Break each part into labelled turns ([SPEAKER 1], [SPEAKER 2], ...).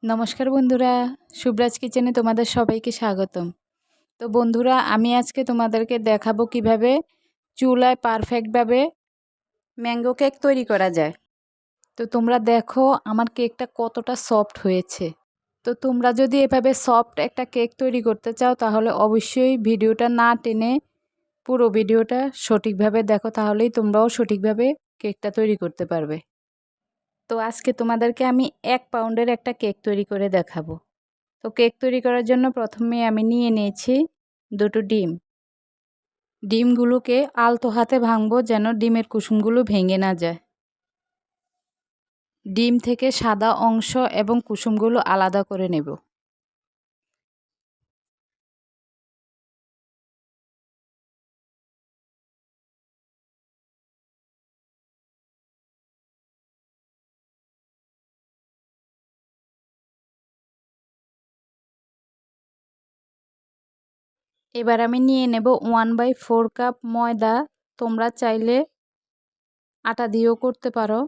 [SPEAKER 1] নমস্কার বন্ধুরা, শুভরাজ কিচেনে তোমাদের সবাইকে স্বাগতম। তো বন্ধুরা, আমি আজকে তোমাদেরকে দেখাবো কিভাবে চুলায় পারফেক্টভাবে ম্যাঙ্গো কেক তৈরি করা যায়। তো তোমরা দেখো আমার কেকটা কতটা সফট হয়েছে। তো তোমরা যদি এভাবে সফট একটা কেক তৈরি করতে চাও তাহলে অবশ্যই ভিডিওটা না টেনে পুরো ভিডিওটা সঠিকভাবে দেখো, তাহলেই তোমরাও সঠিকভাবে কেকটা তৈরি করতে পারবে। তো আজকে তোমাদেরকে আমি 1 পাউন্ডের একটা কেক তৈরি করে দেখাবো। তো কেক তৈরি করার জন্য প্রথমে আমি নিয়ে নিয়েছি 2টো ডিম। ডিমগুলোকে আলতো হাতে ভাঙবো যেন ডিমের কুসুমগুলো ভেঙে না যায়। ডিম থেকে সাদা অংশ এবং কুসুমগুলো আলাদা করে নেব। এবার আমি নিয়ে নেব 1/4 কাপ ময়দা। তোমরা চাইলে আটা দিয়েও করতে পারো।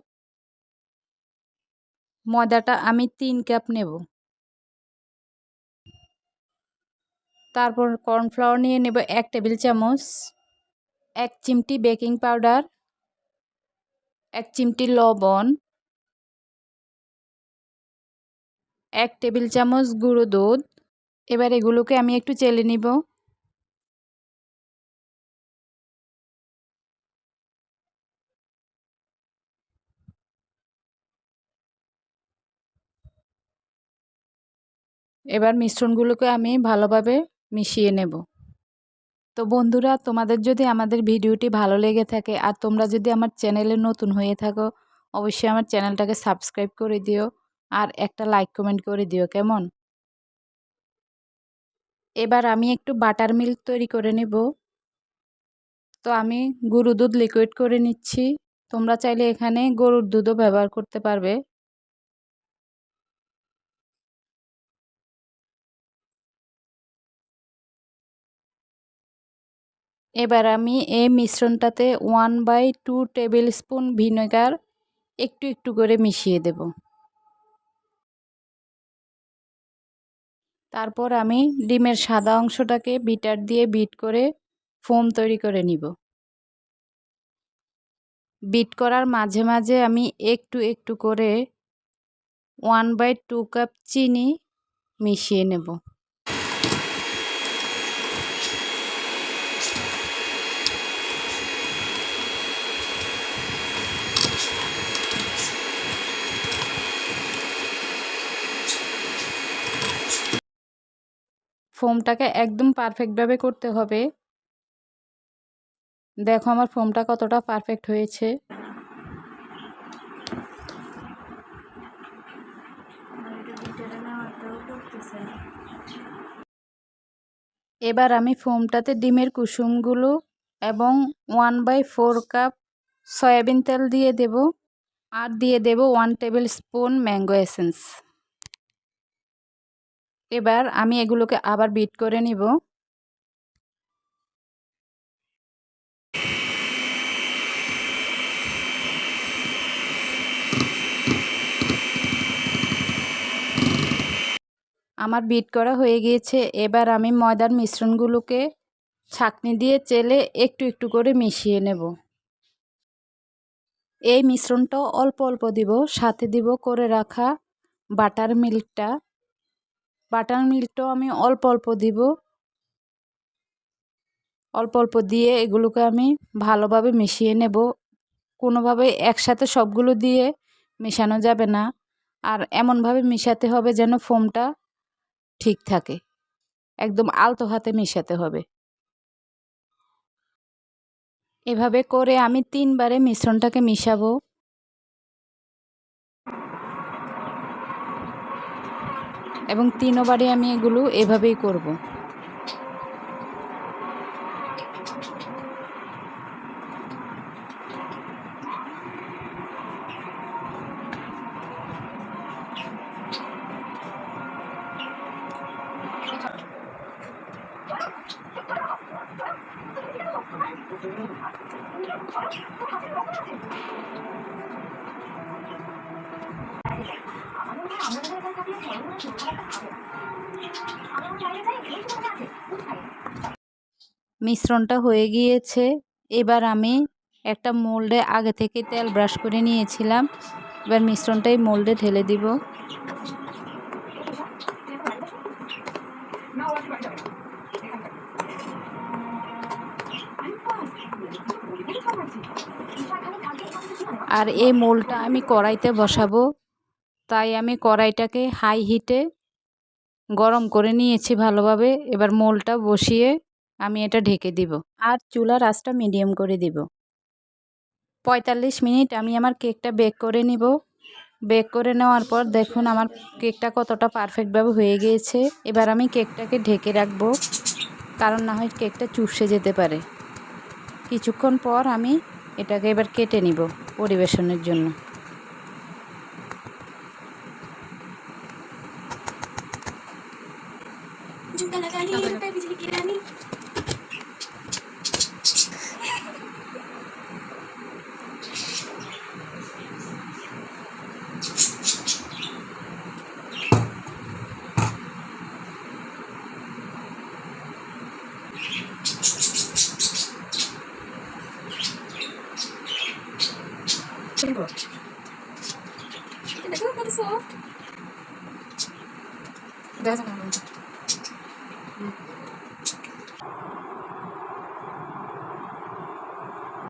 [SPEAKER 1] ময়দাটা আমি 3 কাপ নেব। তারপর কর্নফ্লাওয়ার নিয়ে নেব 1 টেবিল চামচ, 1 চিমটি বেকিং পাউডার, 1 চিমটি লবণ, 1 টেবিল চামচ গুঁড়ো দুধ। এবার এগুলোকে আমি একটু চেলে নিব। এবার মিশ্রণগুলোকে আমি ভালোভাবে মিশিয়ে নেব। তো বন্ধুরা, তোমাদের যদি আমাদের ভিডিওটি ভালো লেগে থাকে আর তোমরা যদি আমার চ্যানেলে নতুন হয়ে থাকো, অবশ্যই আমার চ্যানেলটাকে সাবস্ক্রাইব করে দিও আর একটা লাইক কমেন্ট করে দিও, কেমন? এবার আমি একটু বাটার মিল্ক তৈরি করে নেব। তো আমি গরুর দুধ লিকুইড করে নিচ্ছি। তোমরা চাইলে এখানে গরুর দুধও ব্যবহার করতে পারবে। এবার আমি এই মিশ্রণটাতে 1/2 টেবিল স্পুন ভিনেগার একটু একটু করে মিশিয়ে দেব। তারপর আমি ডিমের সাদা অংশটাকে বিটার দিয়ে বিট করে ফোম তৈরি করে নিব। বিট করার মাঝে মাঝে আমি একটু একটু করে 1/2 কাপ চিনি মিশিয়ে নেব। ফোমটাকে একদম পারফেক্টভাবে করতে হবে। দেখো আমার ফোমটা কতটা পারফেক্ট হয়েছে। এবার আমি ফোমটাতে ডিমের কুসুমগুলো এবং 1/4 কাপ সয়াবিন তেল দিয়ে দেব আর দিয়ে দেব 1 টেবিল স্পুন ম্যাঙ্গো এসেন্স। এবার আমি এগুলোকে আবার বিট করে নিব। আমার বিট করা হয়ে গিয়েছে। এবার আমি ময়দার মিশ্রণগুলোকে ছাঁকনি দিয়ে চেলে একটু একটু করে মিশিয়ে নেব। এই মিশ্রণটাও অল্প অল্প দিব, সাথে দিব করে রাখা বাটার মিল্কটা। বাটার মিল্কটাও আমি অল্প অল্প দিব। অল্প অল্প দিয়ে এগুলোকে আমি ভালোভাবে মিশিয়ে নেব। কোনোভাবে একসাথে সবগুলো দিয়ে মেশানো যাবে না, আর এমনভাবে মিশাতে হবে যেন ফোমটা ঠিক থাকে। একদম আলতো হাতে মেশাতে হবে। এভাবে করে আমি 3 বারে মিশ্রণটাকে মিশাবো। এবং 3 বারে আমি এগুলো এভাবেই করব। মিশ্রণটা হয়ে গিয়েছে। এবার আমি একটা মোল্ডে আগে থেকে তেল ব্রাশ করে নিয়েছিলাম। এবার মিশ্রণটা এই মোল্ডে ঢেলে দিব। আর এই মোল্ডটা আমি কড়াইতে বসাবো, তাই আমি কড়াইটাকে হাই হিটে গরম করে নিয়েছি ভালোভাবে। এবার মোল্ডটা বসিয়ে আমি এটা ঢেকে দিব আর চুলার আঁচটা মিডিয়াম করে দিব। 45 মিনিট আমি আমার কেকটা বেক করে নিব। বেক করে নেওয়ার পর দেখুন আমার কেকটা কতটা পারফেক্টভাবে হয়ে গিয়েছে। এবার আমি কেকটাকে ঢেকে রাখবো, কারণ না হয় কেকটা চুপসে যেতে পারে। কিছুক্ষণ পর আমি এটাকে এবার কেটে নিব পরিবেশনের জন্য। দেখো কত সফট।